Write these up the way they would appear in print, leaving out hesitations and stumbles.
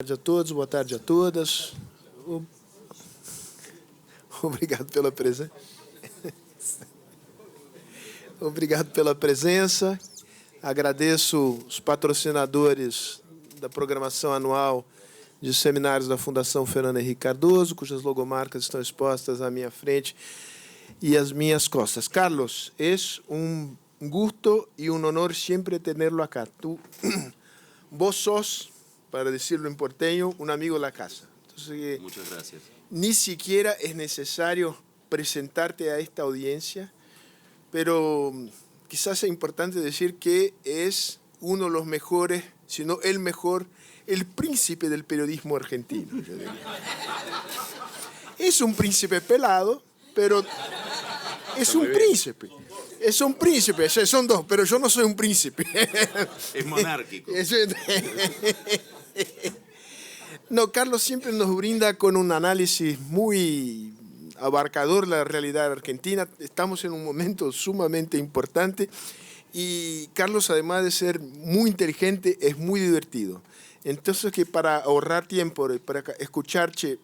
Boa tarde a todos, boa tarde a todas. Obrigado pela presença. Obrigado pela presença. Agradeço os patrocinadores da programação anual de seminários da Fundação Fernando Henrique Cardoso, cujas logomarcas estão expostas à minha frente e às minhas costas. Carlos, é gusto e honor sempre tenerlo acá. Vos sos, para decirlo en porteño, un amigo de la casa. Entonces, muchas gracias. Ni siquiera es necesario presentarte a esta audiencia, pero quizás sea importante decir que es uno de los mejores, si no el mejor, el príncipe del periodismo argentino, yo diría. Es un príncipe pelado, pero es un príncipe. Son príncipes, son dos, pero yo no soy un príncipe. Es monárquico. No, Carlos siempre nos brinda con un análisis muy abarcador de la realidad argentina. Estamos en un momento sumamente importante y Carlos, además de ser muy inteligente, es muy divertido. Entonces, que para ahorrar tiempo, para escucharte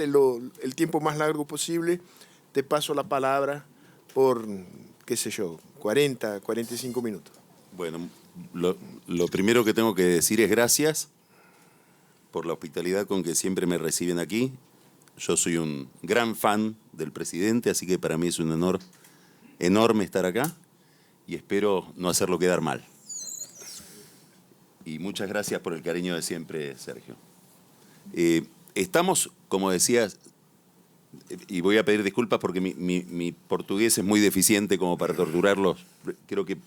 el tiempo más largo posible, te paso la palabra por, qué sé yo, 40, 45 minutos. Bueno, lo primero que tengo que decir es gracias por la hospitalidad con que siempre me reciben aquí. Yo soy un gran fan del presidente, así que para mí es un honor enorme estar acá y espero no hacerlo quedar mal. Y muchas gracias por el cariño de siempre, Sergio. Estamos, como decías, y voy a pedir disculpas porque mi portugués es muy deficiente como para torturarlos. Creo que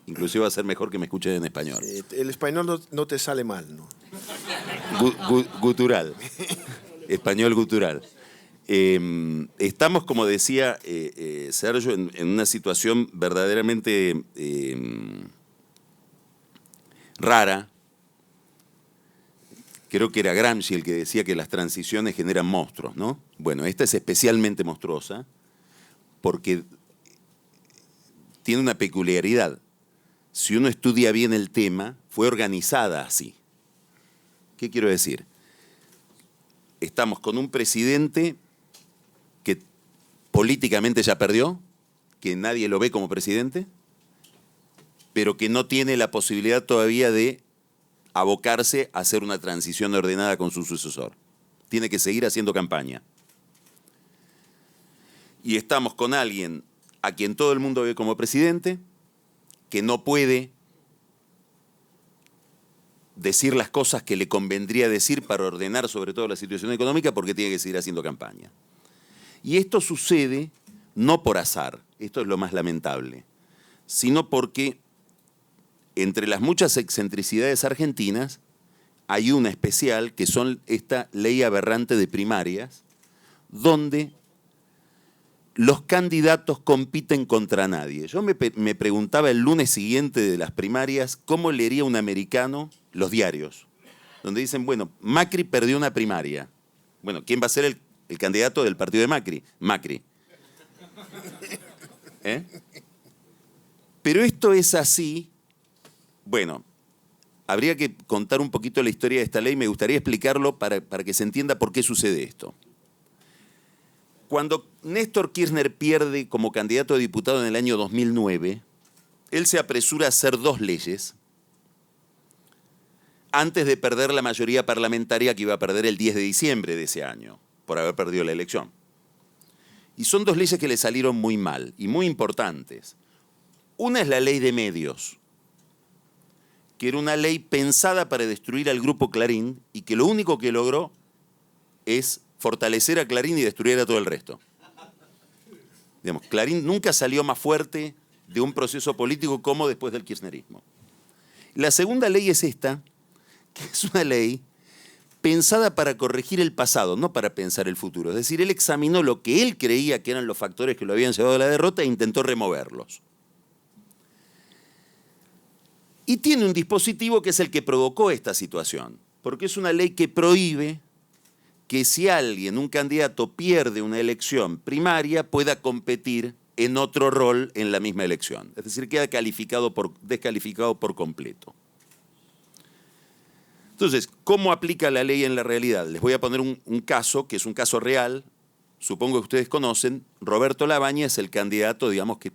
inclusive va a ser mejor que me escuchen en español. El español no te sale mal, ¿no? Gutural. Español gutural. Estamos, como decía Sergio, en una situación verdaderamente rara. Creo que era Gramsci el que decía que las transiciones generan monstruos, ¿no? Bueno, esta es especialmente monstruosa porque tiene una peculiaridad. Si uno estudia bien el tema, fue organizada así. ¿Qué quiero decir? Estamos con un presidente que políticamente ya perdió, que nadie lo ve como presidente, pero que no tiene la posibilidad todavía de abocarse a hacer una transición ordenada con su sucesor. Tiene que seguir haciendo campaña. Y estamos con alguien a quien todo el mundo ve como presidente, que no puede decir las cosas que le convendría decir para ordenar sobre todo la situación económica porque tiene que seguir haciendo campaña. Y esto sucede no por azar, esto es lo más lamentable, sino porque entre las muchas excentricidades argentinas hay una especial que son esta ley aberrante de primarias, donde los candidatos compiten contra nadie. Yo me preguntaba el lunes siguiente de las primarias cómo leería un americano los diarios, donde dicen, bueno, Macri perdió una primaria. Bueno, ¿quién va a ser el candidato del partido de Macri? Macri. Pero esto es así. Bueno, habría que contar un poquito la historia de esta ley. Me gustaría explicarlo para que se entienda por qué sucede esto. Cuando Néstor Kirchner pierde como candidato a diputado en el año 2009, él se apresura a hacer dos leyes antes de perder la mayoría parlamentaria que iba a perder el 10 de diciembre de ese año, por haber perdido la elección. Y son dos leyes que le salieron muy mal y muy importantes. Una es la ley de medios, que era una ley pensada para destruir al grupo Clarín y que lo único que logró es fortalecer a Clarín y destruir a todo el resto. Digamos, Clarín nunca salió más fuerte de un proceso político como después del kirchnerismo. La segunda ley es esta, que es una ley pensada para corregir el pasado, no para pensar el futuro. Es decir, él examinó lo que él creía que eran los factores que lo habían llevado a la derrota e intentó removerlos. Y tiene un dispositivo que es el que provocó esta situación, porque es una ley que prohíbe que si alguien, un candidato, pierde una elección primaria, pueda competir en otro rol en la misma elección. Es decir, queda descalificado por completo. Entonces, ¿cómo aplica la ley en la realidad? Les voy a poner un caso, que es un caso real. Supongo que ustedes conocen. Roberto Labaña es el candidato, digamos, que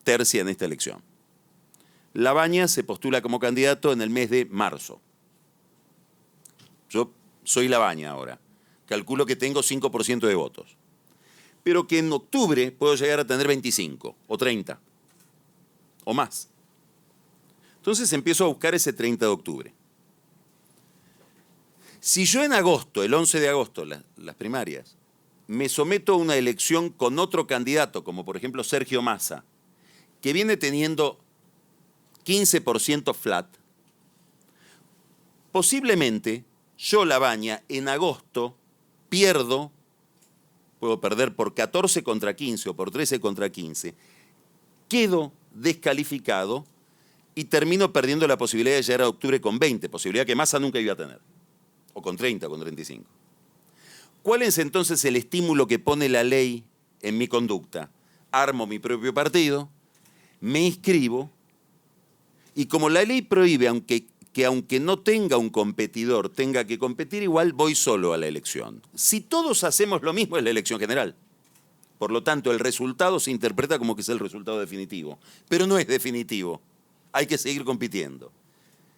tercia en esta elección. Labaña se postula como candidato en el mes de marzo. Yo soy Labaña ahora. Calculo que tengo 5% de votos. Pero que en octubre puedo llegar a tener 25 o 30 o más. Entonces empiezo a buscar ese 30 de octubre. Si yo en agosto, el 11 de agosto, las primarias, me someto a una elección con otro candidato, como por ejemplo Sergio Massa, que viene teniendo 15% flat, posiblemente yo, Labaña, en agosto puedo perder por 14 contra 15 o por 13 contra 15, quedo descalificado y termino perdiendo la posibilidad de llegar a octubre con 20, posibilidad que Massa nunca iba a tener, o con 30, o con 35. ¿Cuál es entonces el estímulo que pone la ley en mi conducta? Armo mi propio partido, me inscribo, y como la ley prohíbe que aunque no tenga un competidor, tenga que competir, igual voy solo a la elección. Si todos hacemos lo mismo, es la elección general. Por lo tanto, el resultado se interpreta como que es el resultado definitivo. Pero no es definitivo. Hay que seguir compitiendo.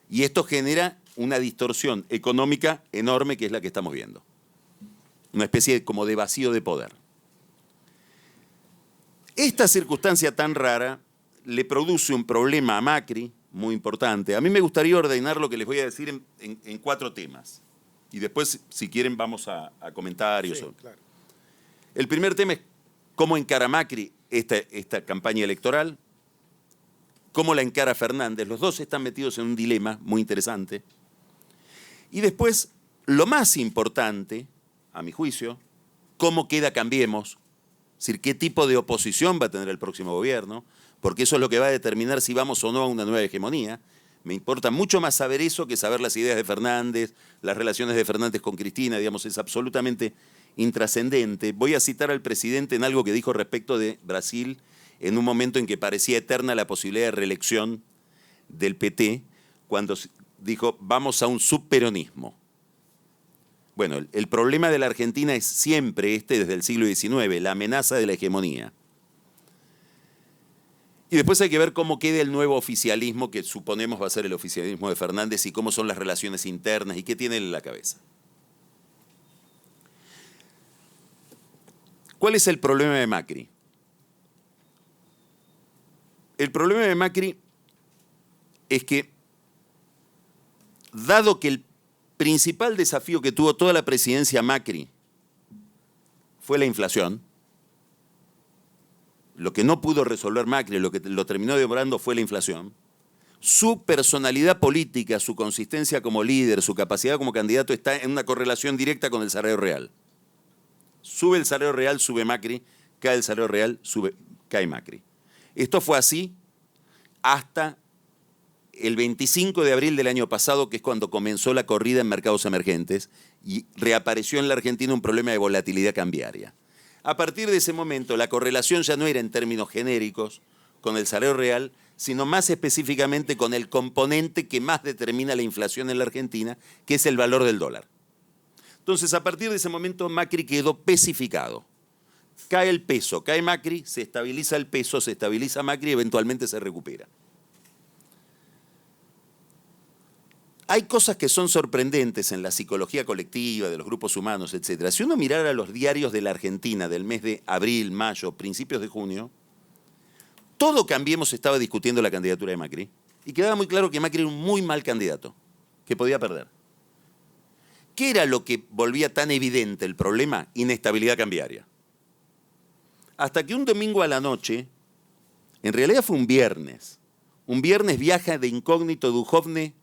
Y esto genera una distorsión económica enorme, que es la que estamos viendo. Una especie como de vacío de poder. Esta circunstancia tan rara le produce un problema a Macri muy importante. A mí me gustaría ordenar lo que les voy a decir en 4 temas. Y después, si quieren, vamos a comentarios. Sí, claro. El primer tema es cómo encara Macri esta campaña electoral, cómo la encara Fernández. Los dos están metidos en un dilema muy interesante. Y después, lo más importante, a mi juicio, cómo queda Cambiemos, es decir, qué tipo de oposición va a tener el próximo gobierno, porque eso es lo que va a determinar si vamos o no a una nueva hegemonía. Me importa mucho más saber eso que saber las ideas de Fernández, las relaciones de Fernández con Cristina, digamos, es absolutamente intrascendente. Voy a citar al presidente en algo que dijo respecto de Brasil en un momento en que parecía eterna la posibilidad de reelección del PT, cuando dijo, vamos a un subperonismo. Bueno, el problema de la Argentina es siempre desde el siglo XIX, la amenaza de la hegemonía. Y después hay que ver cómo queda el nuevo oficialismo, que suponemos va a ser el oficialismo de Fernández, y cómo son las relaciones internas y qué tiene en la cabeza. ¿Cuál es el problema de Macri? El problema de Macri es que, dado que el principal desafío que tuvo toda la presidencia Macri fue la inflación, lo que no pudo resolver Macri, lo que lo terminó demorando fue la inflación, su personalidad política, su consistencia como líder, su capacidad como candidato está en una correlación directa con el salario real. Sube el salario real, sube Macri, cae el salario real, cae Macri. Esto fue así hasta el 25 de abril del año pasado, que es cuando comenzó la corrida en mercados emergentes y reapareció en la Argentina un problema de volatilidad cambiaria. A partir de ese momento, la correlación ya no era en términos genéricos con el salario real, sino más específicamente con el componente que más determina la inflación en la Argentina, que es el valor del dólar. Entonces, a partir de ese momento, Macri quedó pesificado. Cae el peso, cae Macri, se estabiliza el peso, se estabiliza Macri y eventualmente se recupera. Hay cosas que son sorprendentes en la psicología colectiva, de los grupos humanos, etc. Si uno mirara los diarios de la Argentina del mes de abril, mayo, principios de junio, todo Cambiemos estaba discutiendo la candidatura de Macri y quedaba muy claro que Macri era un muy mal candidato, que podía perder. ¿Qué era lo que volvía tan evidente el problema? Inestabilidad cambiaria. Hasta que un domingo a la noche, en realidad fue un viernes viaja de incógnito Duhovne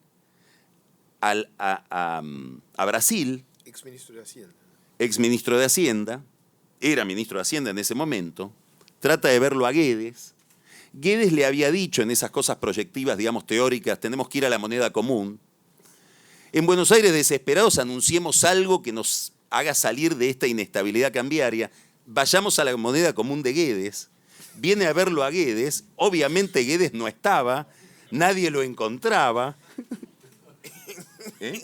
a Brasil, Exministro de Hacienda. exministro de Hacienda, era ministro de Hacienda en ese momento, trata de verlo a Guedes. Guedes le había dicho en esas cosas proyectivas, digamos teóricas, tenemos que ir a la moneda común. En Buenos Aires, desesperados, anunciemos algo que nos haga salir de esta inestabilidad cambiaria. Vayamos a la moneda común de Guedes. Viene a verlo a Guedes, obviamente Guedes no estaba, nadie lo encontraba. ¿Eh?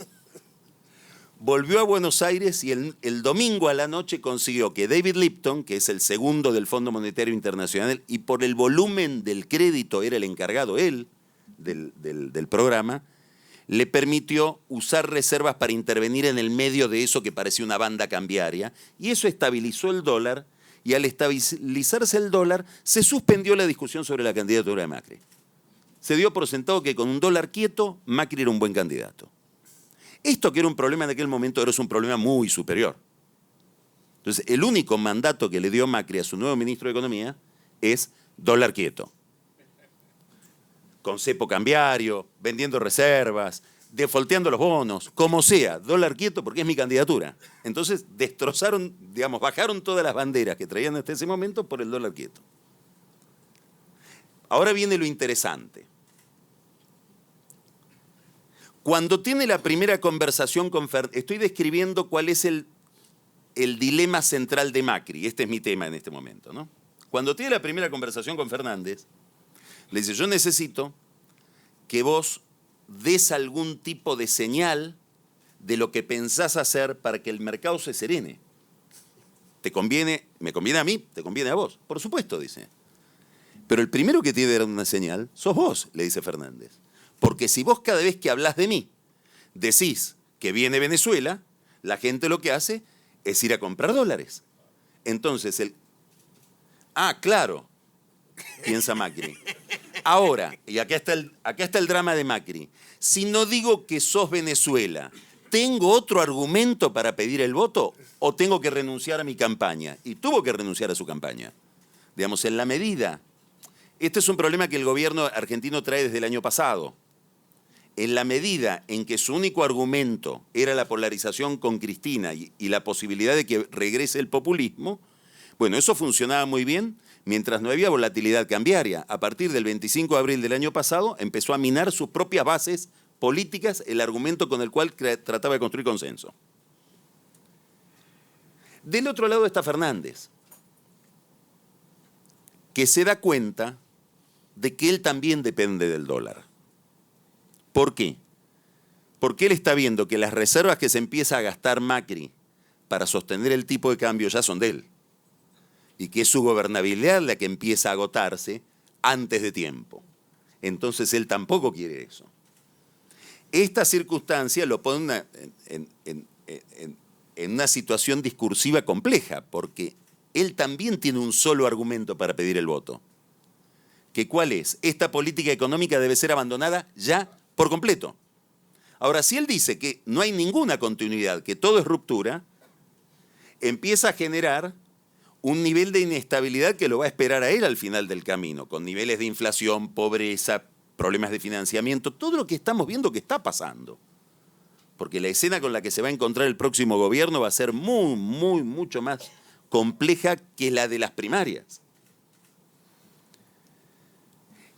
volvió a Buenos Aires y el domingo a la noche consiguió que David Lipton, que es el segundo del Fondo Monetario Internacional, y por el volumen del crédito era el encargado él del programa, le permitió usar reservas para intervenir en el medio de eso que parecía una banda cambiaria, y eso estabilizó el dólar, y al estabilizarse el dólar se suspendió la discusión sobre la candidatura de Macri. Se dio por sentado que con un dólar quieto, Macri era un buen candidato. Esto, que era un problema en aquel momento, ahora es un problema muy superior. Entonces, el único mandato que le dio Macri a su nuevo ministro de Economía es dólar quieto. Con cepo cambiario, vendiendo reservas, defolteando los bonos, como sea, dólar quieto porque es mi candidatura. Entonces destrozaron, digamos, bajaron todas las banderas que traían hasta ese momento por el dólar quieto. Ahora viene lo interesante. Cuando tiene la primera conversación con Fernández, estoy describiendo cuál es el dilema central de Macri, este es mi tema en este momento, ¿no? Cuando tiene la primera conversación con Fernández, le dice, yo necesito que vos des algún tipo de señal de lo que pensás hacer para que el mercado se serene. ¿Te conviene? ¿Me conviene a mí? ¿Te conviene a vos? Por supuesto, dice. Pero el primero que tiene que dar una señal sos vos, le dice Fernández. Porque si vos cada vez que hablas de mí decís que viene Venezuela, la gente lo que hace es ir a comprar dólares. Entonces, claro, piensa Macri. Ahora, y acá está el drama de Macri, si no digo que sos Venezuela, ¿tengo otro argumento para pedir el voto o tengo que renunciar a mi campaña? Y tuvo que renunciar a su campaña. Digamos, en la medida, este es un problema que el gobierno argentino trae desde el año pasado. En la medida en que su único argumento era la polarización con Cristina y la posibilidad de que regrese el populismo, bueno, eso funcionaba muy bien mientras no había volatilidad cambiaria. A partir del 25 de abril del año pasado empezó a minar sus propias bases políticas, el argumento con el cual trataba de construir consenso. Del otro lado está Fernández, que se da cuenta de que él también depende del dólar. ¿Por qué? Porque él está viendo que las reservas que se empieza a gastar Macri para sostener el tipo de cambio ya son de él. Y que es su gobernabilidad la que empieza a agotarse antes de tiempo. Entonces él tampoco quiere eso. Esta circunstancia lo pone en una situación discursiva compleja, porque él también tiene un solo argumento para pedir el voto. ¿Que cuál es? Esta política económica debe ser abandonada ya por completo. Ahora, si él dice que no hay ninguna continuidad, que todo es ruptura, empieza a generar un nivel de inestabilidad que lo va a esperar a él al final del camino, con niveles de inflación, pobreza, problemas de financiamiento, todo lo que estamos viendo que está pasando. Porque la escena con la que se va a encontrar el próximo gobierno va a ser mucho más compleja que la de las primarias.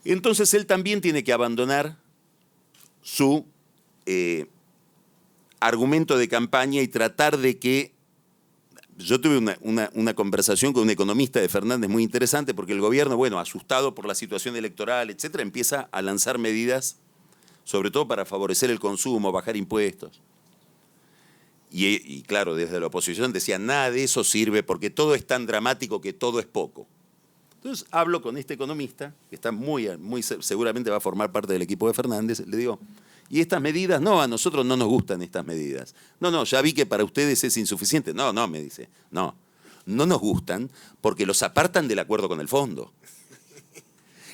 Entonces él también tiene que abandonar su argumento de campaña y tratar de que... Yo tuve una conversación con un economista de Fernández muy interesante porque el gobierno, bueno, asustado por la situación electoral, etcétera, empieza a lanzar medidas, sobre todo para favorecer el consumo, bajar impuestos. Y claro, desde la oposición decían, nada de eso sirve porque todo es tan dramático que todo es poco. Entonces hablo con este economista, que está muy seguramente va a formar parte del equipo de Fernández, le digo, ¿y estas medidas? No, a nosotros no nos gustan estas medidas. No, ya vi que para ustedes es insuficiente. No, me dice, no nos gustan porque los apartan del acuerdo con el fondo.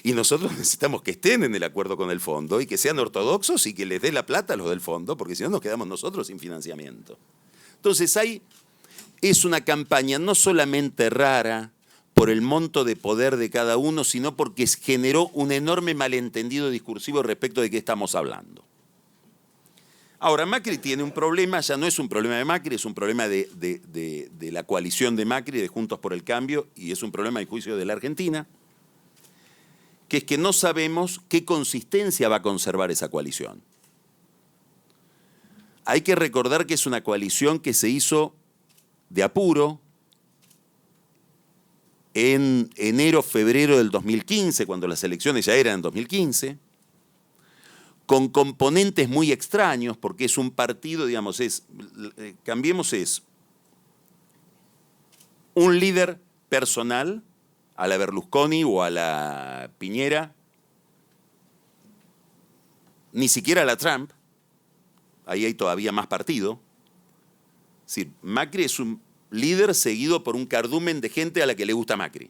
Y nosotros necesitamos que estén en el acuerdo con el fondo y que sean ortodoxos y que les dé la plata a los del fondo, porque si no nos quedamos nosotros sin financiamiento. Entonces es una campaña no solamente rara por el monto de poder de cada uno, sino porque generó un enorme malentendido discursivo respecto de qué estamos hablando. Ahora, Macri tiene un problema, ya no es un problema de Macri, es un problema de la coalición de Macri, de Juntos por el Cambio, y es un problema, en juicio, de la Argentina, que es que no sabemos qué consistencia va a conservar esa coalición. Hay que recordar que es una coalición que se hizo de apuro en enero, febrero del 2015, cuando las elecciones ya eran en 2015, con componentes muy extraños, porque es un partido, digamos, Cambiemos es un líder personal, a la Berlusconi o a la Piñera, ni siquiera a la Trump, ahí hay todavía más partido. Es decir, Macri es un líder seguido por un cardumen de gente a la que le gusta Macri,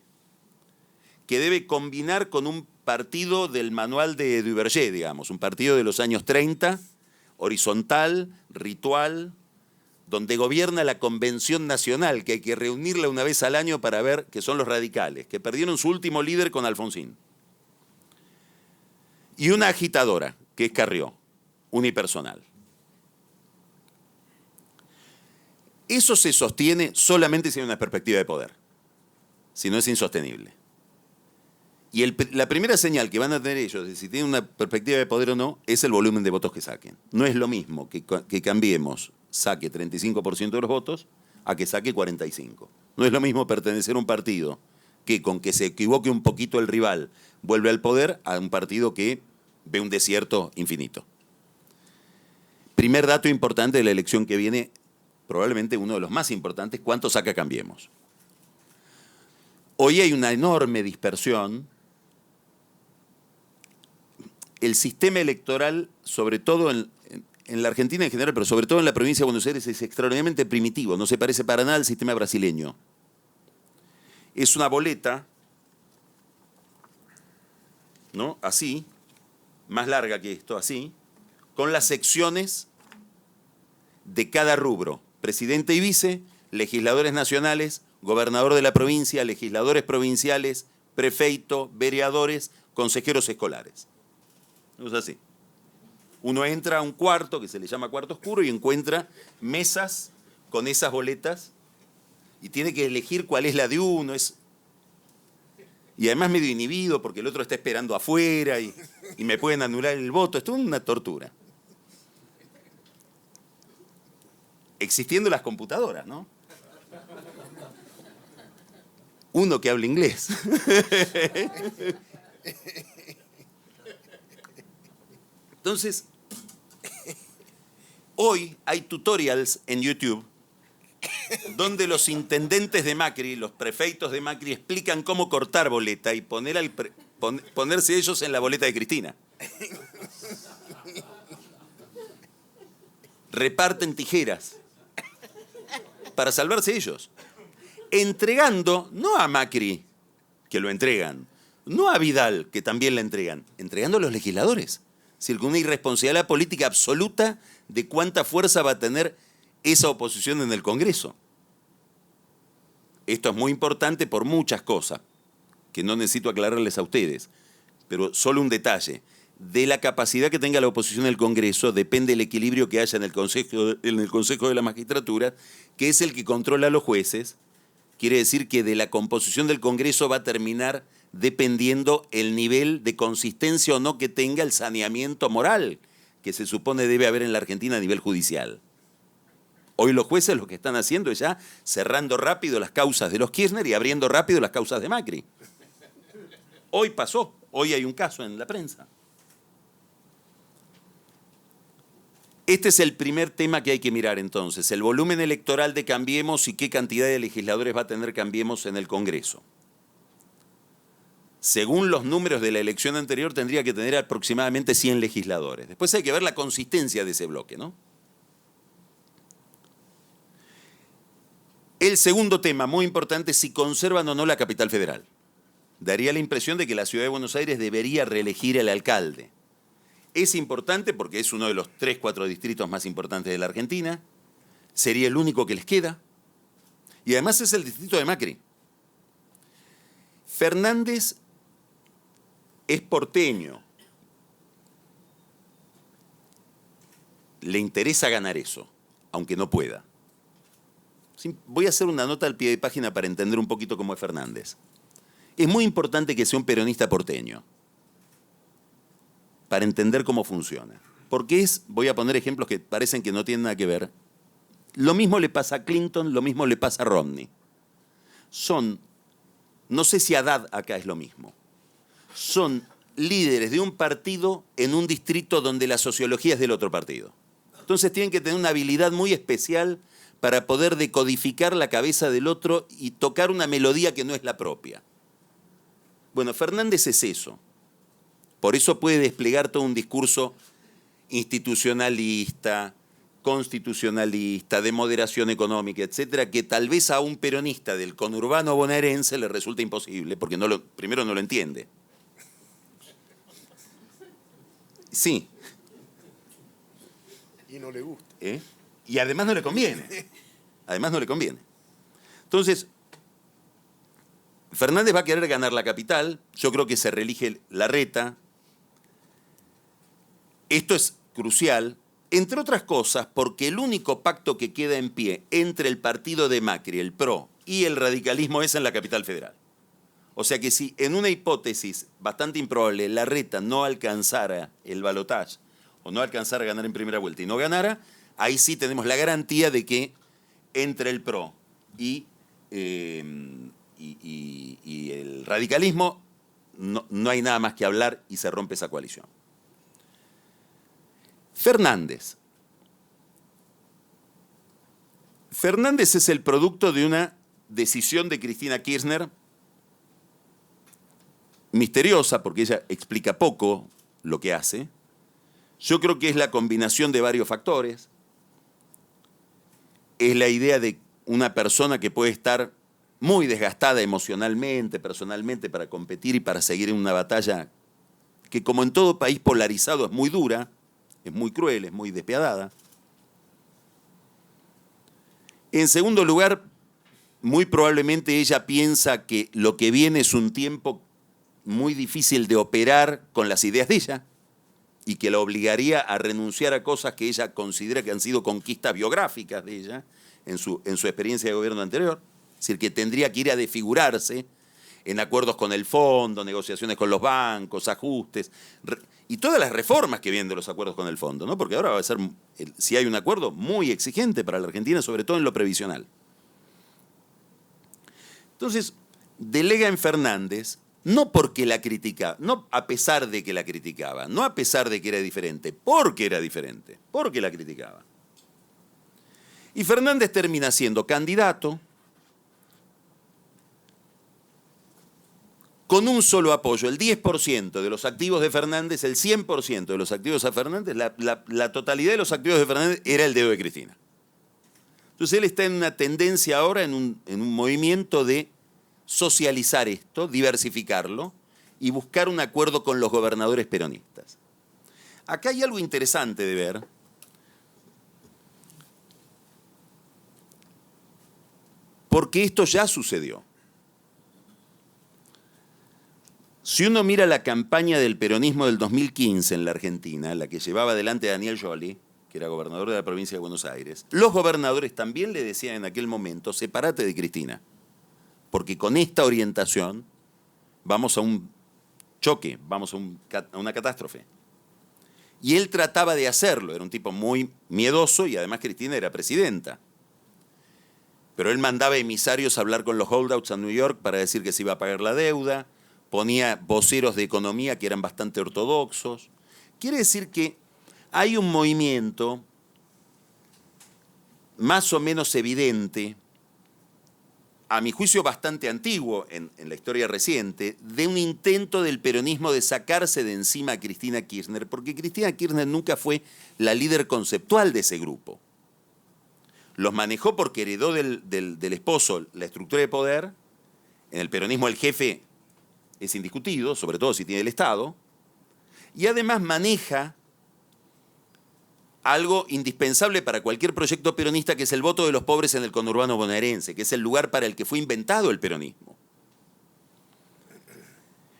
que debe combinar con un partido del manual de Duverger, digamos, un partido de los años 30, horizontal, ritual, donde gobierna la Convención Nacional, que hay que reunirla una vez al año para ver que son los radicales, que perdieron su último líder con Alfonsín. Y una agitadora, que es Carrió, unipersonal. Eso se sostiene solamente si hay una perspectiva de poder, si no es insostenible. Y la primera señal que van a tener ellos de si tienen una perspectiva de poder o no es el volumen de votos que saquen. No es lo mismo que Cambiemos saque 35% de los votos a que saque 45%. No es lo mismo pertenecer a un partido que con que se equivoque un poquito el rival vuelve al poder a un partido que ve un desierto infinito. Primer dato importante de la elección que viene, probablemente uno de los más importantes, ¿cuánto saca Cambiemos? Hoy hay una enorme dispersión. El sistema electoral, sobre todo en la Argentina en general, pero sobre todo en la provincia de Buenos Aires, es extraordinariamente primitivo, no se parece para nada al sistema brasileño. Es una boleta, ¿no? Así, más larga que esto, así, con las secciones de cada rubro: presidente y vice, legisladores nacionales, gobernador de la provincia, legisladores provinciales, prefeito, vereadores, consejeros escolares. Es así. Uno entra a un cuarto, que se le llama cuarto oscuro, y encuentra mesas con esas boletas y tiene que elegir cuál es la de uno. Y además medio inhibido porque el otro está esperando afuera y me pueden anular el voto. Esto es una tortura. Existiendo las computadoras, ¿no? Uno que habla inglés. Entonces, hoy hay tutorials en YouTube donde los intendentes de Macri, los prefeitos de Macri, explican cómo cortar boleta y ponerse ellos en la boleta de Cristina. Reparten tijeras para salvarse ellos. Entregando, no a Macri, que lo entregan, no a Vidal, que también la entregan, entregando a los legisladores. Es decir, con una irresponsabilidad política absoluta de cuánta fuerza va a tener esa oposición en el Congreso. Esto es muy importante por muchas cosas, que no necesito aclararles a ustedes, pero solo un detalle. De la capacidad que tenga la oposición en el Congreso depende el equilibrio que haya en el Consejo de la Magistratura, que es el que controla a los jueces. Quiere decir que de la composición del Congreso va a terminar dependiendo el nivel de consistencia o no que tenga el saneamiento moral que se supone debe haber en la Argentina a nivel judicial. Hoy los jueces lo que están haciendo es ya cerrando rápido las causas de los Kirchner y abriendo rápido las causas de Macri. Hoy pasó, hoy hay un caso en la prensa. Este es el primer tema que hay que mirar entonces, el volumen electoral de Cambiemos y qué cantidad de legisladores va a tener Cambiemos en el Congreso. Según los números de la elección anterior, tendría que tener aproximadamente 100 legisladores. Después hay que ver la consistencia de ese bloque, ¿no? El segundo tema, muy importante, si conservan o no la capital federal. Daría la impresión de que la ciudad de Buenos Aires debería reelegir al alcalde. Es importante porque es uno de los 3, 4 distritos más importantes de la Argentina. Sería el único que les queda. Y además es el distrito de Macri. Fernández es porteño. Le interesa ganar eso, aunque no pueda. Voy a hacer una nota al pie de página para entender un poquito cómo es Fernández. Es muy importante que sea un peronista porteño para entender cómo funciona. Porque voy a poner ejemplos que parecen que no tienen nada que ver. Lo mismo le pasa a Clinton, lo mismo le pasa a Romney. No sé si Haddad acá es lo mismo. Son líderes de un partido en un distrito donde la sociología es del otro partido. Entonces tienen que tener una habilidad muy especial para poder decodificar la cabeza del otro y tocar una melodía que no es la propia. Bueno, Fernández es eso. Por eso puede desplegar todo un discurso institucionalista, constitucionalista, de moderación económica, etcétera, que tal vez a un peronista del conurbano bonaerense le resulta imposible, porque primero no lo entiende. Sí. Y no le gusta. Y además no le conviene. Además no le conviene. Entonces, Fernández va a querer ganar la capital. Yo creo que se reelige Larreta. Esto es crucial, entre otras cosas, porque el único pacto que queda en pie entre el partido de Macri, el PRO, y el radicalismo es en la capital federal. O sea que si en una hipótesis bastante improbable Larreta no alcanzara el balotaje o no alcanzara a ganar en primera vuelta y no ganara, ahí sí tenemos la garantía de que entre el PRO y el radicalismo no hay nada más que hablar y se rompe esa coalición. Fernández. Fernández es el producto de una decisión de Cristina Kirchner misteriosa, porque ella explica poco lo que hace. Yo creo que es la combinación de varios factores. Es la idea de una persona que puede estar muy desgastada emocionalmente, personalmente, para competir y para seguir en una batalla que, como en todo país polarizado, es muy dura, es muy cruel, es muy despiadada. En segundo lugar, muy probablemente ella piensa que lo que viene es un tiempo muy difícil de operar con las ideas de ella y que la obligaría a renunciar a cosas que ella considera que han sido conquistas biográficas de ella en su experiencia de gobierno anterior. Es decir, que tendría que ir a desfigurarse en acuerdos con el fondo, negociaciones con los bancos, ajustes, y todas las reformas que vienen de los acuerdos con el fondo, ¿no? Porque ahora va a ser, si hay un acuerdo, muy exigente para la Argentina, sobre todo en lo previsional. Entonces, delega en Fernández, no porque la criticaba, no a pesar de que la criticaba, no a pesar de que era diferente, porque era diferente, porque la criticaba. Y Fernández termina siendo candidato con un solo apoyo, el 10% de los activos de Fernández, el 100% de los activos de Fernández, la totalidad de los activos de Fernández era el dedo de Cristina. Entonces él está en una tendencia ahora, en un movimiento de socializar esto, diversificarlo y buscar un acuerdo con los gobernadores peronistas. Acá hay algo interesante de ver. Porque esto ya sucedió. Si uno mira la campaña del peronismo del 2015 en la Argentina, la que llevaba adelante Daniel Scioli, que era gobernador de la provincia de Buenos Aires, los gobernadores también le decían en aquel momento, sepárate de Cristina, porque con esta orientación vamos a un choque, vamos a una catástrofe. Y él trataba de hacerlo, era un tipo muy miedoso y además Cristina era presidenta. Pero él mandaba emisarios a hablar con los holdouts a New York para decir que se iba a pagar la deuda, ponía voceros de economía que eran bastante ortodoxos. Quiere decir que hay un movimiento más o menos evidente, a mi juicio bastante antiguo en la historia reciente, de un intento del peronismo de sacarse de encima a Cristina Kirchner, porque Cristina Kirchner nunca fue la líder conceptual de ese grupo. Los manejó porque heredó del esposo la estructura de poder. En el peronismo el jefe es indiscutido, sobre todo si tiene el Estado, y además maneja algo indispensable para cualquier proyecto peronista, que es el voto de los pobres en el conurbano bonaerense, que es el lugar para el que fue inventado el peronismo.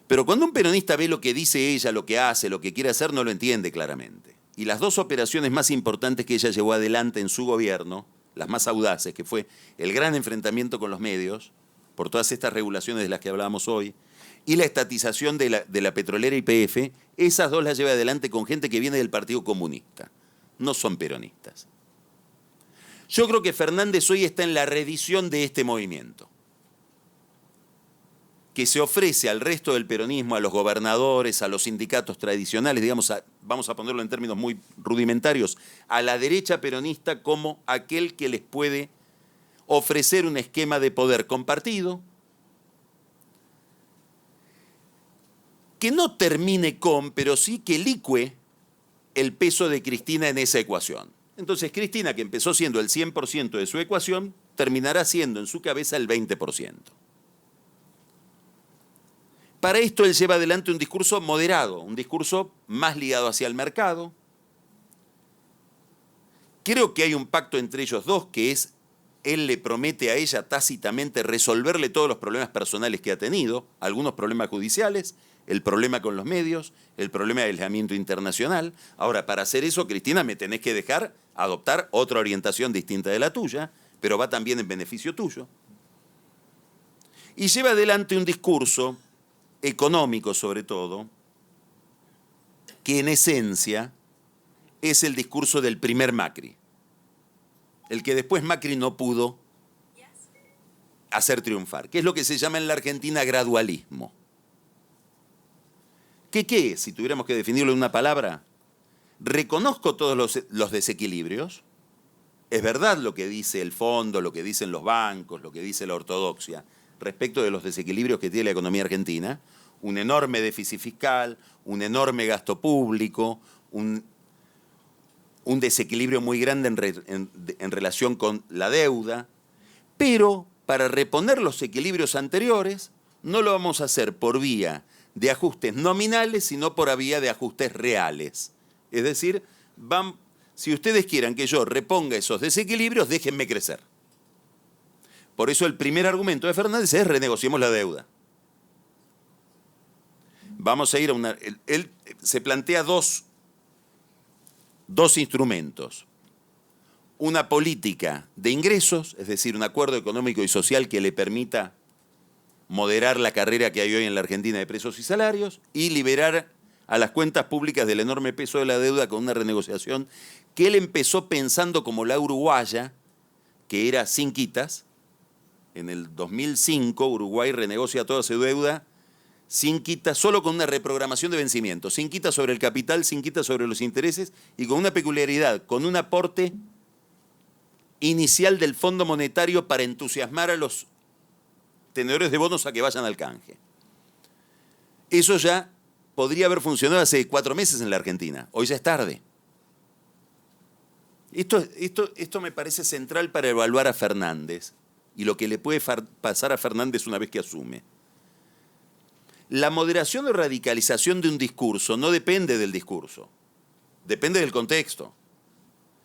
Pero cuando un peronista ve lo que dice ella, lo que hace, lo que quiere hacer, no lo entiende claramente. Y las dos operaciones más importantes que ella llevó adelante en su gobierno, las más audaces, que fue el gran enfrentamiento con los medios, por todas estas regulaciones de las que hablábamos hoy, y la estatización de la petrolera YPF, esas dos las lleva adelante con gente que viene del Partido Comunista. No son peronistas. Yo creo que Fernández hoy está en la reedición de este movimiento. que se ofrece al resto del peronismo, a los gobernadores, a los sindicatos tradicionales, digamos, vamos a ponerlo en términos muy rudimentarios, a la derecha peronista como aquel que les puede ofrecer un esquema de poder compartido, que no termine con, pero sí que licúe el peso de Cristina en esa ecuación. Entonces Cristina, que empezó siendo el 100% de su ecuación, terminará siendo en su cabeza el 20%. Para esto él lleva adelante un discurso moderado, un discurso más ligado hacia el mercado. Creo que hay un pacto entre ellos dos, que es, él le promete a ella tácitamente resolverle todos los problemas personales que ha tenido, algunos problemas judiciales, el problema con los medios, el problema de aislamiento internacional. Ahora, para hacer eso, Cristina, me tenés que dejar adoptar otra orientación distinta de la tuya, pero va también en beneficio tuyo. Y lleva adelante un discurso económico, sobre todo, que en esencia es el discurso del primer Macri, el que después Macri no pudo hacer triunfar, que es lo que se llama en la Argentina gradualismo. ¿Qué es? Si tuviéramos que definirlo en una palabra, reconozco todos los desequilibrios, es verdad lo que dice el fondo, lo que dicen los bancos, lo que dice la ortodoxia, respecto de los desequilibrios que tiene la economía argentina, un enorme déficit fiscal, un enorme gasto público, un desequilibrio muy grande en relación con la deuda, pero para reponer los equilibrios anteriores no lo vamos a hacer por vía de ajustes nominales, sino por vía de ajustes reales. Es decir, si ustedes quieren que yo reponga esos desequilibrios, déjenme crecer. Por eso el primer argumento de Fernández es renegociemos la deuda. Vamos a ir a una... Él se plantea dos instrumentos. Una política de ingresos, es decir, un acuerdo económico y social que le permita moderar la carrera que hay hoy en la Argentina de precios y salarios y liberar a las cuentas públicas del enorme peso de la deuda con una renegociación que él empezó pensando como la uruguaya, que era sin quitas. En el 2005 Uruguay renegocia toda su deuda sin quitas, solo con una reprogramación de vencimientos, sin quitas sobre el capital, sin quitas sobre los intereses y con una peculiaridad, con un aporte inicial del Fondo Monetario para entusiasmar a los tenedores de bonos a que vayan al canje. Eso ya podría haber funcionado hace 4 meses en la Argentina. Hoy ya es tarde. Esto me parece central para evaluar a Fernández y lo que le puede pasar a Fernández una vez que asume. La moderación o radicalización de un discurso no depende del discurso, depende del contexto.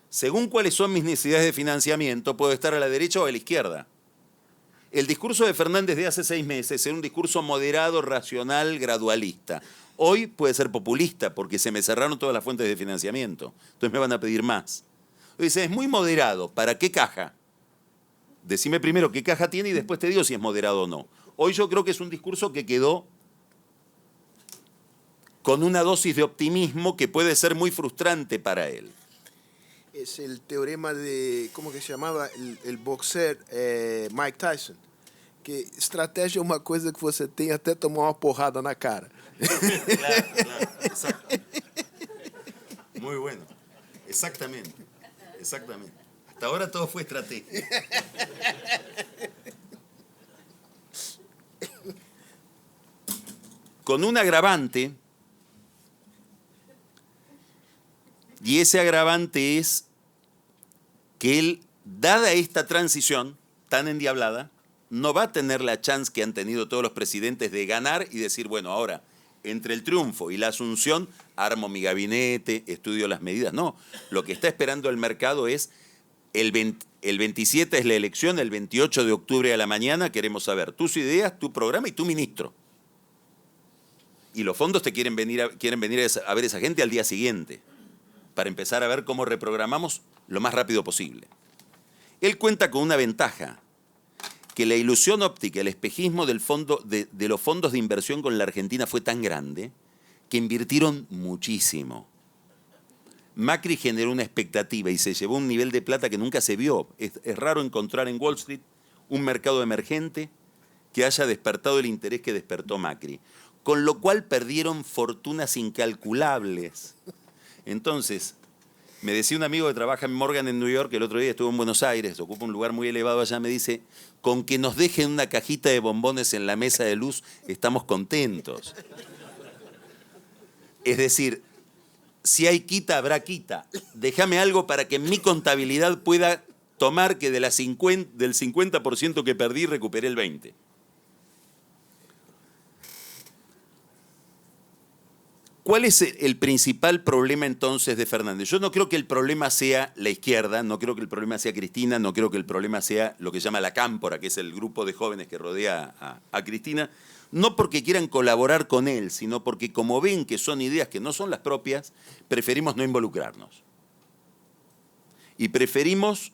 Según cuáles son mis necesidades de financiamiento, puedo estar a la derecha o a la izquierda. El discurso de Fernández de hace 6 meses era un discurso moderado, racional, gradualista. Hoy puede ser populista porque se me cerraron todas las fuentes de financiamiento. Entonces me van a pedir más. Dice, es muy moderado. ¿Para qué caja? Decime primero qué caja tiene y después te digo si es moderado o no. Hoy yo creo que es un discurso que quedó con una dosis de optimismo que puede ser muy frustrante para él. Es el teorema de, ¿cómo que se llamaba? El boxer Mike Tyson. Que estratégia é uma coisa que você tem até tomar uma porrada na cara. Claro, exacto. Muy bueno. Exactamente. Hasta ahora todo fue estrategia. Con un agravante, y ese agravante es que él, dada esta transición tan endiablada, no va a tener la chance que han tenido todos los presidentes de ganar y decir, bueno, ahora, entre el triunfo y la asunción, armo mi gabinete, estudio las medidas. No, lo que está esperando el mercado es, el 27 es la elección, el 28 de octubre a la mañana queremos saber tus ideas, tu programa y tu ministro. Y los fondos quieren venir a ver a esa gente al día siguiente, para empezar a ver cómo reprogramamos lo más rápido posible. Él cuenta con una ventaja, que la ilusión óptica, el espejismo de los fondos de inversión con la Argentina fue tan grande que invirtieron muchísimo. Macri generó una expectativa y se llevó un nivel de plata que nunca se vio. Es raro encontrar en Wall Street un mercado emergente que haya despertado el interés que despertó Macri. Con lo cual perdieron fortunas incalculables. Entonces, me decía un amigo que trabaja en Morgan en New York, que el otro día estuvo en Buenos Aires, ocupa un lugar muy elevado allá, me dice, con que nos dejen una cajita de bombones en la mesa de luz, estamos contentos. Es decir, si hay quita, habrá quita. Déjame algo para que mi contabilidad pueda tomar que del 50% que perdí, recuperé el 20%. ¿Cuál es el principal problema entonces de Fernández? Yo no creo que el problema sea la izquierda, no creo que el problema sea Cristina, no creo que el problema sea lo que se llama la Cámpora, que es el grupo de jóvenes que rodea a Cristina, no porque quieran colaborar con él, sino porque como ven que son ideas que no son las propias, preferimos no involucrarnos. Y preferimos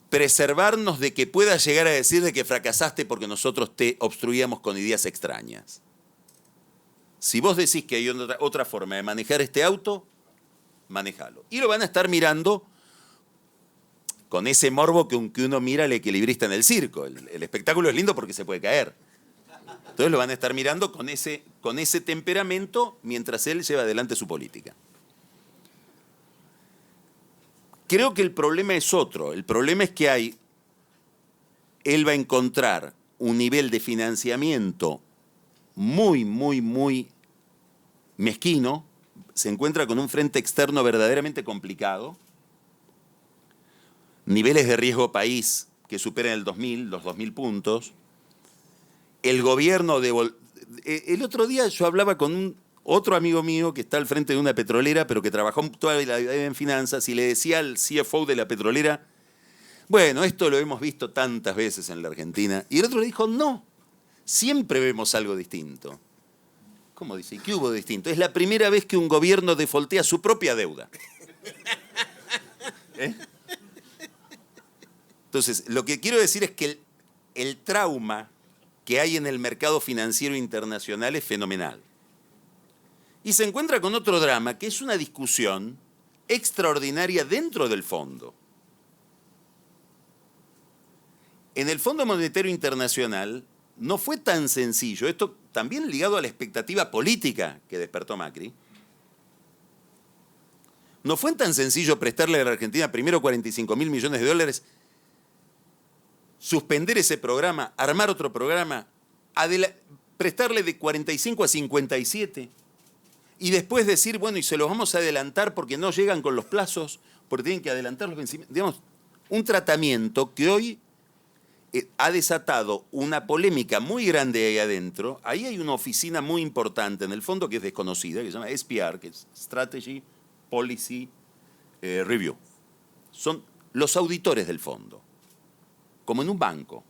preservarnos de que puedas llegar a decir de que fracasaste porque nosotros te obstruíamos con ideas extrañas. Si vos decís que hay otra forma de manejar este auto, manejalo. Y lo van a estar mirando con ese morbo que uno mira al equilibrista en el circo. El espectáculo es lindo porque se puede caer. Entonces lo van a estar mirando con ese temperamento mientras él lleva adelante su política. Creo que el problema es otro. El problema es que él va a encontrar un nivel de financiamiento muy mezquino, se encuentra con un frente externo verdaderamente complicado, niveles de riesgo país que superan los 2.000 puntos, el gobierno el otro día yo hablaba con otro amigo mío que está al frente de una petrolera, pero que trabajó toda la vida en finanzas, y le decía al CFO de la petrolera, bueno, esto lo hemos visto tantas veces en la Argentina, y el otro le dijo, no, siempre vemos algo distinto. ¿Cómo dice? ¿Qué hubo distinto? Es la primera vez que un gobierno defoltea su propia deuda. ¿Eh? Entonces, lo que quiero decir es que el trauma que hay en el mercado financiero internacional es fenomenal. Y se encuentra con otro drama, que es una discusión extraordinaria dentro del fondo. En el Fondo Monetario Internacional no fue tan sencillo, esto también ligado a la expectativa política que despertó Macri, no fue tan sencillo prestarle a la Argentina primero 45.000 millones de dólares, suspender ese programa, armar otro programa, prestarle de 45 a 57 y después decir, bueno, y se los vamos a adelantar porque no llegan con los plazos, porque tienen que adelantar los vencimientos. Digamos, un tratamiento que hoy ha desatado una polémica muy grande ahí adentro. Ahí hay una oficina muy importante en el fondo que es desconocida, que se llama SPR, que es Strategy Policy Review. Son los auditores del fondo, como en un banco,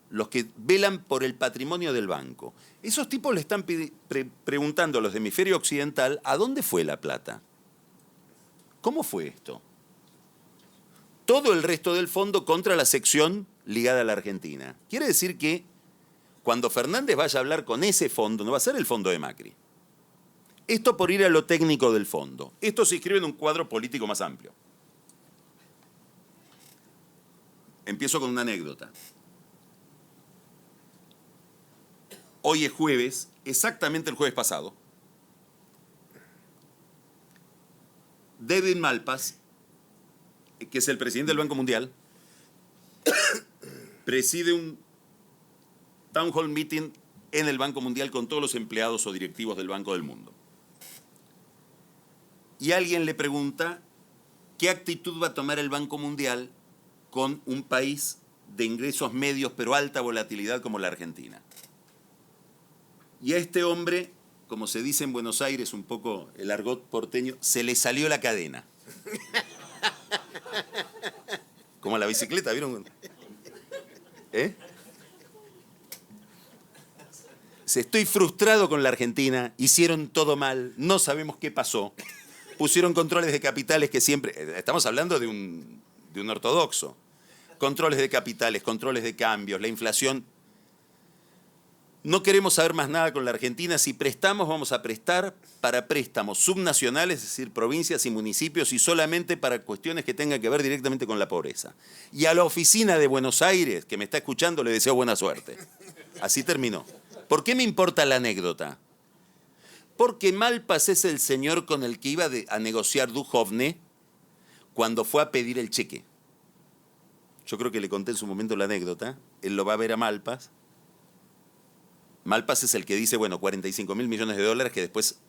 los que velan por el patrimonio del banco. Esos tipos le están preguntando a los de hemisferio occidental ¿a dónde fue la plata? ¿Cómo fue esto? Todo el resto del fondo contra la sección ligada a la Argentina. Quiere decir que cuando Fernández vaya a hablar con ese fondo, no va a ser el fondo de Macri. Esto por ir a lo técnico del fondo. Esto se inscribe en un cuadro político más amplio. Empiezo con una anécdota. Hoy es jueves, exactamente el jueves pasado. David Malpass, que es el presidente del Banco Mundial, preside un town hall meeting en el Banco Mundial con todos los empleados o directivos del Banco del Mundo. Y alguien le pregunta qué actitud va a tomar el Banco Mundial con un país de ingresos medios pero alta volatilidad como la Argentina. Y a este hombre, como se dice en Buenos Aires, un poco el argot porteño, se le salió la cadena. Como la bicicleta, ¿vieron? ¿Eh? Estoy frustrado con la Argentina, hicieron todo mal, no sabemos qué pasó. Pusieron controles de capitales que siempre... Estamos hablando de un ortodoxo. Controles de capitales, controles de cambios, la inflación. No queremos saber más nada con la Argentina. Si prestamos, vamos a prestar para préstamos subnacionales, es decir, provincias y municipios, y solamente para cuestiones que tengan que ver directamente con la pobreza. Y a la oficina de Buenos Aires, que me está escuchando, le deseo buena suerte. Así terminó. ¿Por qué me importa la anécdota? Porque Malpas es el señor con el que iba a negociar Duhovne cuando fue a pedir el cheque. Yo creo que le conté en su momento la anécdota. Él lo va a ver a Malpas. Malpas es el que dice, bueno, 45.000 millones de dólares, que después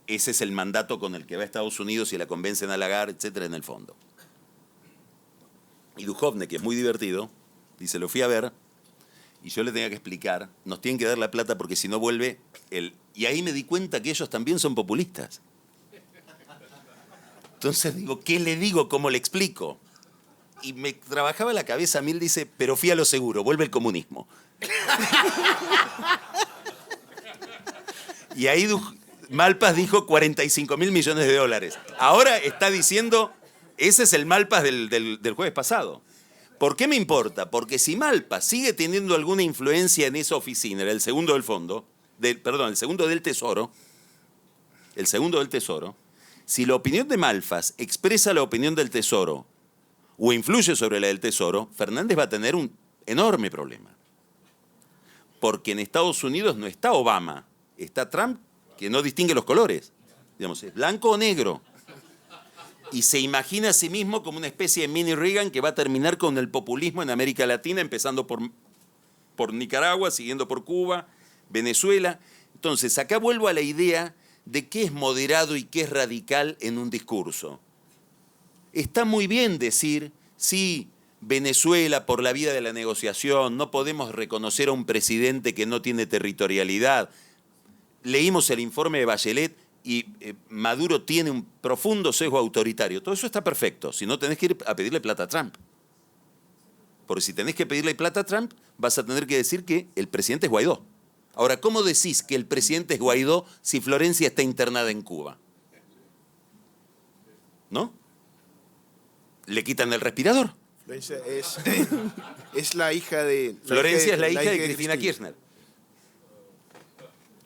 ese es el mandato con el que va a Estados Unidos y la convencen a Lagarde, etcétera, en el fondo. Y Duhovne, que es muy divertido, dice, lo fui a ver y yo le tenía que explicar, nos tienen que dar la plata porque si no vuelve el... Y ahí me di cuenta que ellos también son populistas. Entonces digo, ¿qué le digo? ¿Cómo le explico? Y me trabajaba la cabeza a mí, él dice, pero fui a lo seguro, vuelve el comunismo. Y ahí Malpas dijo 45.000 millones de dólares. Ahora está diciendo, ese es el Malpas del jueves pasado. ¿Por qué me importa? Porque si Malpas sigue teniendo alguna influencia en esa oficina, era el segundo del fondo, el segundo del Tesoro, si la opinión de Malpas expresa la opinión del Tesoro o influye sobre la del Tesoro, Fernández va a tener un enorme problema. Porque en Estados Unidos no está Obama, está Trump, que no distingue los colores. Digamos, es blanco o negro. Y se imagina a sí mismo como una especie de mini Reagan que va a terminar con el populismo en América Latina, empezando por Nicaragua, siguiendo por Cuba, Venezuela. Entonces, acá vuelvo a la idea de qué es moderado y qué es radical en un discurso. Está muy bien decir, sí, Venezuela, por la vía de la negociación, no podemos reconocer a un presidente que no tiene territorialidad. Leímos el informe de Bachelet y Maduro tiene un profundo sesgo autoritario. Todo eso está perfecto, si no tenés que ir a pedirle plata a Trump. Porque si tenés que pedirle plata a Trump, vas a tener que decir que el presidente es Guaidó. Ahora, ¿cómo decís que el presidente es Guaidó si Florencia está internada en Cuba? ¿No? ¿Le quitan el respirador? Florencia es la hija de... Florencia es la hija de Cristina Kirchner,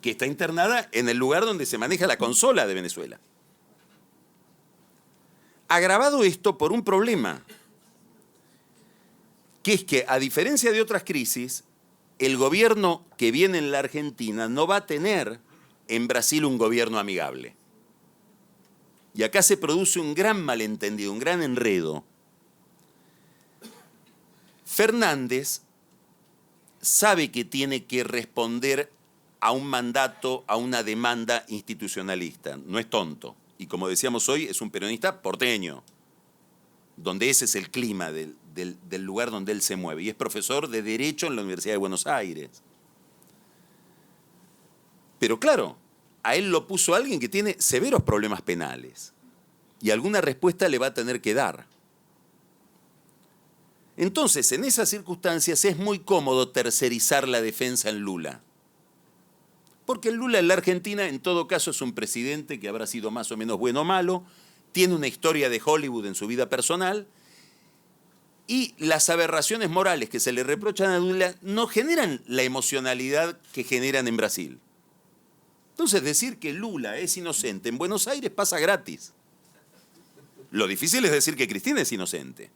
que está internada en el lugar donde se maneja la consola de Venezuela. Agravado esto por un problema, que es que, a diferencia de otras crisis, el gobierno que viene en la Argentina no va a tener en Brasil un gobierno amigable. Y acá se produce un gran malentendido, un gran enredo. Fernández sabe que tiene que responder a un mandato, a una demanda institucionalista. No es tonto. Y como decíamos hoy, es un peronista porteño, donde ese es el clima del lugar donde él se mueve. Y es profesor de Derecho en la Universidad de Buenos Aires. Pero claro, a él lo puso alguien que tiene severos problemas penales. Y alguna respuesta le va a tener que dar. Entonces, en esas circunstancias es muy cómodo tercerizar la defensa en Lula. Porque el Lula en la Argentina, en todo caso, es un presidente que habrá sido más o menos bueno o malo, tiene una historia de Hollywood en su vida personal, y las aberraciones morales que se le reprochan a Lula no generan la emocionalidad que generan en Brasil. Entonces, decir que Lula es inocente en Buenos Aires pasa gratis. Lo difícil es decir que Cristina es inocente.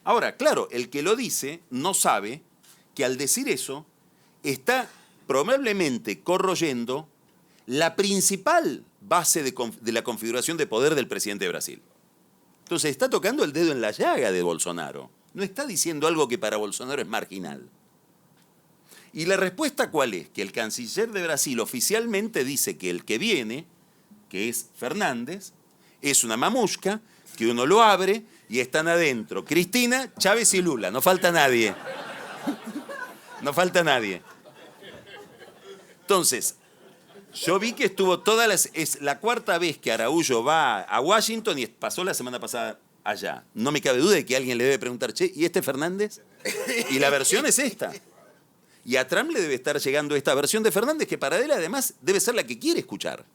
Ahora, claro, el que lo dice no sabe que al decir eso está probablemente corroyendo la principal base de la configuración de poder del presidente de Brasil. Entonces está tocando el dedo en la llaga de Bolsonaro. No está diciendo algo que para Bolsonaro es marginal. ¿Y la respuesta cuál es? Que el canciller de Brasil oficialmente dice que el que viene, que es Fernández, es una mamushka, que uno lo abre y están adentro Cristina, Chávez y Lula. No falta nadie. No falta nadie. Entonces, yo vi que estuvo es la cuarta vez que Araújo va a Washington y pasó la semana pasada allá. No me cabe duda de que alguien le debe preguntar, che, ¿y este Fernández? Y la versión es esta. Y a Trump le debe estar llegando esta versión de Fernández, que para él además debe ser la que quiere escuchar.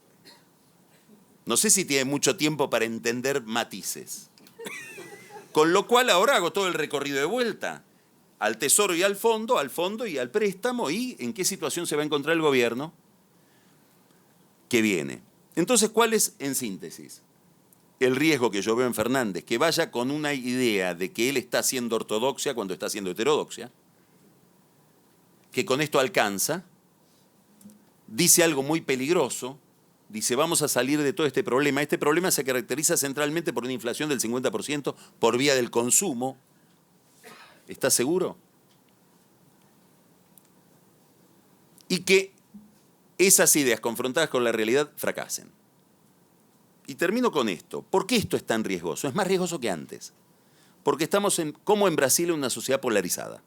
No sé si tiene mucho tiempo para entender matices. Con lo cual ahora hago todo el recorrido de vuelta. al Tesoro y al fondo y al préstamo, y en qué situación se va a encontrar el gobierno que viene. Entonces, ¿cuál es, en síntesis, el riesgo que yo veo en Fernández? Que vaya con una idea de que él está haciendo ortodoxia cuando está haciendo heterodoxia, que con esto alcanza, dice algo muy peligroso, dice vamos a salir de todo este problema. Este problema se caracteriza centralmente por una inflación del 50% por vía del consumo. ¿Estás seguro? Y que esas ideas confrontadas con la realidad fracasen. Y termino con esto. ¿Por qué esto es tan riesgoso? Es más riesgoso que antes. Porque estamos como en Brasil, en una sociedad polarizada.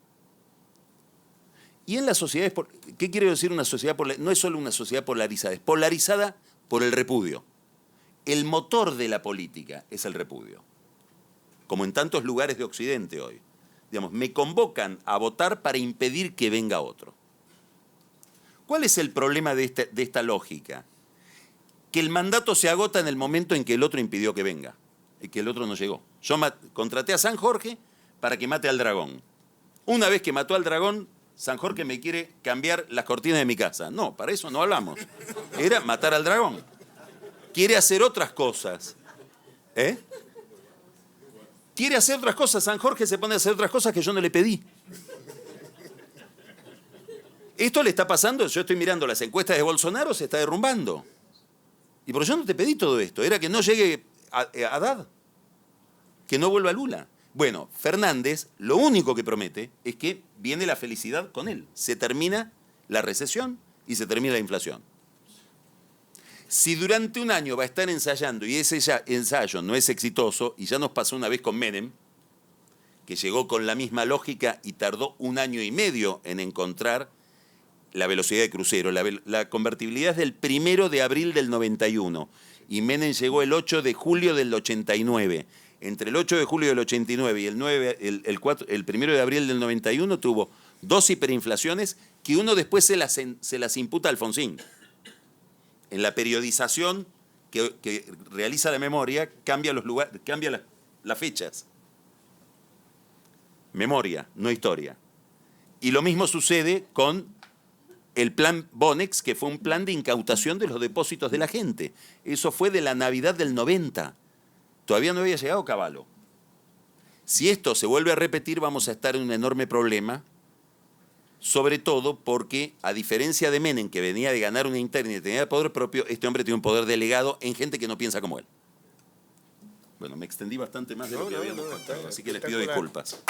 Y en las sociedades, ¿qué quiero decir una sociedad polarizada? No es solo una sociedad polarizada, es polarizada por el repudio. El motor de la política es el repudio. Como en tantos lugares de Occidente hoy. Digamos, me convocan a votar para impedir que venga otro. ¿Cuál es el problema de esta lógica? Que el mandato se agota en el momento en que el otro impidió que venga, y que el otro no llegó. Yo contraté a San Jorge para que mate al dragón. Una vez que mató al dragón, San Jorge me quiere cambiar las cortinas de mi casa. No, para eso no hablamos. Era matar al dragón. Quiere hacer otras cosas. ¿Eh? Quiere hacer otras cosas. San Jorge se pone a hacer otras cosas que yo no le pedí. Esto le está pasando, yo estoy mirando las encuestas de Bolsonaro, se está derrumbando. Y por eso no te pedí todo esto, era que no llegue Haddad, que no vuelva Lula. Bueno, Fernández lo único que promete es que viene la felicidad con él. Se termina la recesión y se termina la inflación. Si durante un año va a estar ensayando y ese ensayo no es exitoso, y ya nos pasó una vez con Menem, que llegó con la misma lógica y tardó 1 año y medio en encontrar la velocidad de crucero. La convertibilidad es del 1 de abril del 91 y Menem llegó el 8 de julio del 89. Entre el 8 de julio del 89 y el 1 de abril del 91 tuvo 2 hiperinflaciones que uno después se las imputa a Alfonsín. En la periodización que realiza la memoria cambia las fechas. Memoria, no historia. Y lo mismo sucede con el plan Bonex, que fue un plan de incautación de los depósitos de la gente. Eso fue de la Navidad del 90. Todavía no había llegado Cavallo. Si esto se vuelve a repetir, vamos a estar en un enorme problema, sobre todo porque, a diferencia de Menem, que venía de ganar una interna y tenía poder propio, este hombre tiene un poder delegado en gente que no piensa como él. Bueno, me extendí bastante más de lo que habíamos contado, así que les pido disculpas.